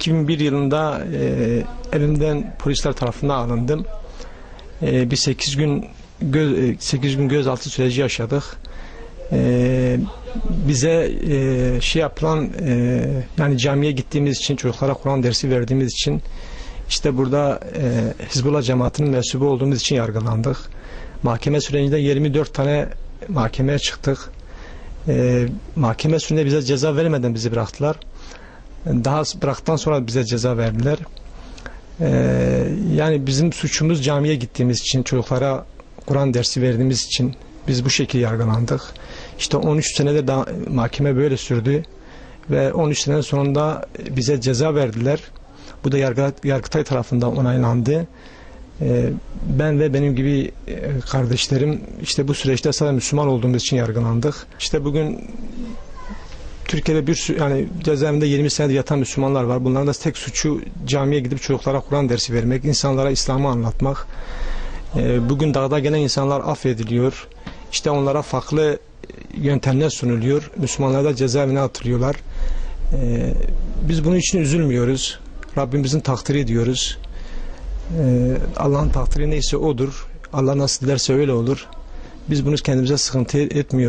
2001 yılında elimden polisler tarafından alındım. Bir 8 gün gözaltı süreci yaşadık. Bize yapılan yani camiye gittiğimiz için, çocuklara Kur'an dersi verdiğimiz için, işte burada Hizbullah cemaatinin mensubu olduğumuz için yargılandık. Mahkeme sürecinde 24 tane mahkemeye çıktık. Mahkeme sürecinde bize ceza vermeden bizi bıraktılar. Daha bıraktıktan sonra bize ceza verdiler. Yani bizim suçumuz camiye gittiğimiz için, çocuklara Kur'an dersi verdiğimiz için biz bu şekilde yargılandık. İşte 13 senede daha mahkeme böyle sürdü ve 13 senenin sonunda bize ceza verdiler. Bu da Yargıtay tarafından onaylandı. Ben ve benim gibi kardeşlerim işte bu süreçte sadece Müslüman olduğumuz için yargılandık. İşte bugün Türkiye'de bir sürü, yani cezaevinde 20 senedir yatan Müslümanlar var. Bunların da tek suçu camiye gidip çocuklara Kur'an dersi vermek, insanlara İslam'ı anlatmak. Bugün dağda gelen insanlar affediliyor. İşte onlara farklı yöntemler sunuluyor. Müslümanlar da cezaevine atılıyorlar. Biz bunun için üzülmüyoruz. Rabbimizin takdiri diyoruz. Allah'ın takdiri neyse odur. Allah nasıl dilerse öyle olur. Biz bunu kendimize sıkıntı etmiyoruz.